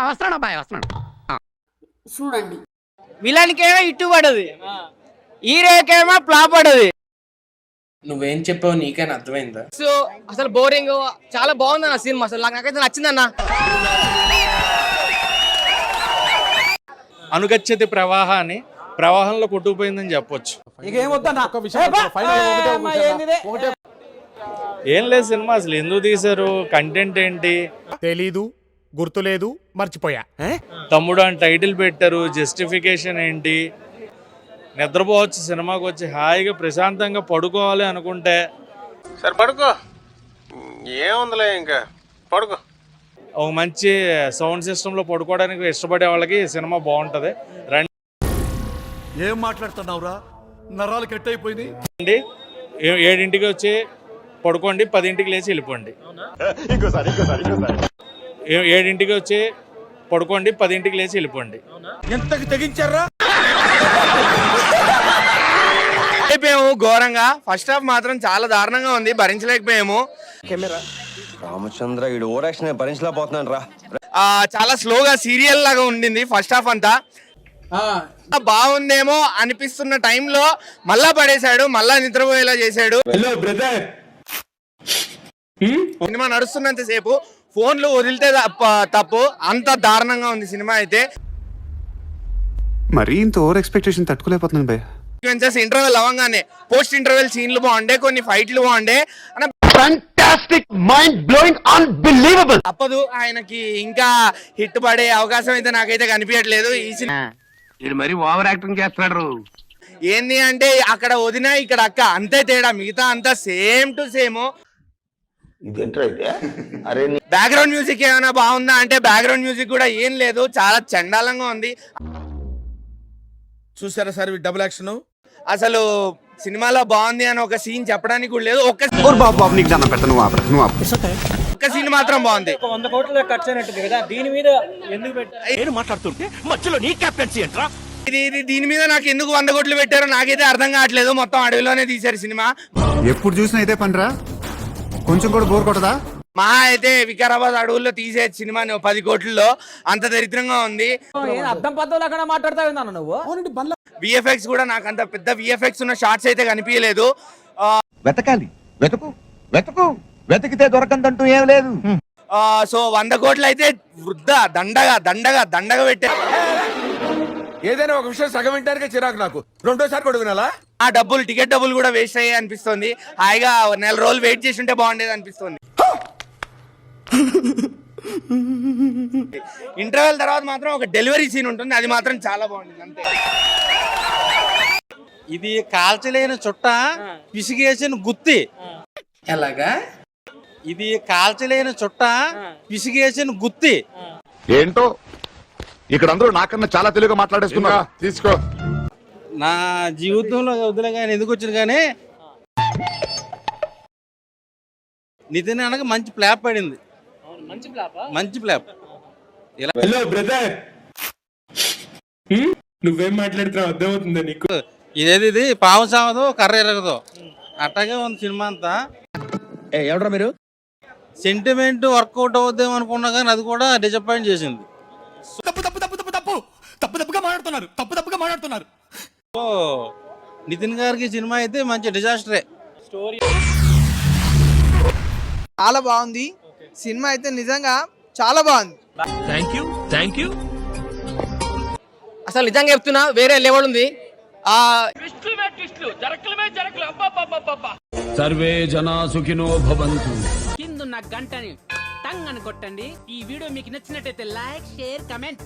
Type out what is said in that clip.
వస్తున్నాడు అబ్బాయి వస్తున్నాడు. చూడండి, విలన్కేమో ఇట్టు పడదు, హీరోకేమో ఫ్లాప్ పడదు. నువ్వేం చెప్పావు నీకైనా అర్థమైందా? సో అసలు బోరింగ్, చాలా బాగుంది అన్న సినిమా. అసలు నాకైతే నచ్చిందన్న. అనుగచ్చతి ప్రవాహాన్ని ప్రవాహంలో కొట్టుకుపోయిందని చెప్పొచ్చు. ఏం లేదు సినిమా అసలు ఎందుకు తీశారు, కంటెంట్ ఏంటి తెలీదు, గుర్తులేదు, మర్చిపోయా. తమ్ముడు అని టైటిల్ పెట్టారు, జస్టిఫికేషన్ ఏంటి? నిద్రపోవచ్చు సినిమాకి వచ్చి హాయిగా ప్రశాంతంగా పడుకోవాలి అనుకుంటే సరే పడుకో, ఏముందిలే ఇంకా పడుకో. ఒక మంచి సౌండ్ సిస్టంలో పడుకోవడానికి ఇష్టపడే వాళ్ళకి సినిమా బాగుంటుంది. రండి. ఏం మాట్లాడుతున్నావురా, నరాలు కట్ అయిపోయింది. 7ంటికి వచ్చి పడుకోండి, 10ంటికి లేచి వెళ్ళిపోండి. 7ంటికి వచ్చి పడుకోండి, 10ంటికి లేచి వెళ్ళిపోండి. ఎంతకి తెగించారా? అయిపోయాము ఘోరంగా. ఫస్ట్ హాఫ్ మాత్రం చాలా దారుణంగా ఉంది, భరించలేకపోయాము. రామచంద్ర ఈడు ఓవర్ యాక్షన్ భరించలేకపోతున్నాను రా. చాలా స్లోగా సీరియల్ లాగా ఉండింది ఫస్ట్ హాఫ్ అంతా. బాగుందేమో అనిపిస్తున్న టైంలో మళ్ళా పడేశాడు, మళ్ళా నిద్రపోయేలా చేశాడు. సినిమా నడుస్తున్నంత సేపు ఫోన్లు వదిలితే తప్పు. అంత దారుణంగా ఉంది సినిమా అయితే. మరీ ఇంత ఓవర్ ఎక్స్పెక్టేషన్ తట్టుకోలేకపోతున్నాను భయ్య. ఇంటర్వెల్ అవ్వగానే పోస్ట్ ఇంటర్వెల్ సీన్లు బాగుండే, కొన్ని ఫైట్లు బాగుండే. Fantastic, mind blowing, unbelievable. తప్పదు, ఆయనకి ఇంకా హిట్ పడే అవకాశం అయితే నాకైతే కనిపించట్లేదు ఈ సినిమా. ఇది మరి ఓవర్ యాక్టింగ్ చేస్తున్నాడు. ఏంది అంటే అక్కడ వదిన ఇక్కడ అక్క, అంతే తేడా, మిగతా అంతా same to same. Background music ఏమైనా బాగుందా అంటే బ్యాక్గ్రౌండ్ మ్యూజిక్ కూడా ఏం లేదు, చాలా చండాలంగా ఉంది. చూసారా సార్ డబుల్ యాక్షన్? అసలు సినిమాలో బాగుంది అని ఒక సీన్ చెప్పడానికి కూడా లేదు. ఒక్క సీన్ మాత్రం బాగుంది. 100 కోట్ల ఖర్చు అయినట్టుంది కదా, దీని మీద ఎందుకు పెట్టారు మాట్లాడుతుంటే మధ్యలో నీ కెప్టెన్సీ ఏంట్రా? ఇది దీని మీద నాకు ఎందుకు 100 కోట్లు పెట్టారో నాకైతే అర్థం కావట్లేదు. మొత్తం అడవిలోనే తీశారు సినిమా. ఎప్పుడు చూసినా అయితే పనిరా, కొంచెం కూడా బోర్ కొట్టదా? మా అయితే వికారాబాద్ అడవుల్లో తీసే సినిమా 10 కోట్లలో, అంత దరిద్రంగా ఉంది. అర్థం పద్ధతులు అక్కడ మాట్లాడతావు నువ్వు. విఎఫ్ఎక్స్ కూడా నాకు అంత పెద్ద విఎఫ్ఎక్స్ ఉన్న షార్ట్స్ అయితే కనిపించలేదు. వెతకాలి, వెతుకు వెతికితే దొరకందంటూ ఏం లేదు. సో 100 కోట్లు అయితే వృద్ధా దండగా పెట్టారు. ఏదైనా ఒక విషయం సగం వింటానికే చిరాకు నాకు, రెండోసారి కూడా వినాలా? ఆ డబ్బులు, టికెట్ డబ్బులు కూడా వేస్ట్ అయ్యాయి అనిపిస్తుంది. హాయిగా 4 రోజులు వెయిట్ చేసి ఉంటే బాగుండేది అనిపిస్తుంది. ఇంటర్వెల్ తర్వాత మాత్రం ఒక డెలివరీ సీన్ ఉంటుంది, అది మాత్రం చాలా బాగుంటుంది అంతే. ఇది కాల్చలేని చుట్ట పిసిగేసిన గుత్తి. ఎలాగా? ఇది కాల్చలేని చుట్ట పిసిగేసిన గుత్తి. ఏంటో ఇక్కడ అందరూ నాకన్నా చాలా తెలుగుగా మాట్లాడేస్తున్నా. తీసుకో. నా జీవితంలో వదిలే కానీ ఎందుకు వచ్చింది కానీ నితిన్ అనగా మంచి ప్లాప్ పడింది. మంచి ప్లాప్. హలో బ్రదర్, నువ్వేం మాట్లాడుతున్నావు అర్థమవుతుందా నీకు? ఇది పాము సాగదు, కర్ర ఎరగదు, అట్టగే ఉంది సినిమా అంతా. ఎవడ్రా మీరు? సెంటిమెంట్ వర్కౌట్ అవుద్దాం అనుకున్నా కానీ అది కూడా డిసప్పాయింట్ చేసింది. తప్పుగా మాట్లాడుతున్నారు. సో నితిన్ గారికి సినిమా అయితే మంచి డిజాస్టరే. స్టోరీ చాలా బాగుంది సినిమా అయితే, నిజంగా చాలా బాగుంది. Thank you. అసలు నిజంగా చెప్తున్నా, వేరే లెవెల్ ఉంది. సర్వే జనా సుఖినో భవంతు. కిందున్న గంటని టంగ్ అని కొట్టండి. ఈ వీడియో మీకు నచ్చినట్టయితే లైక్, షేర్, కమెంట్.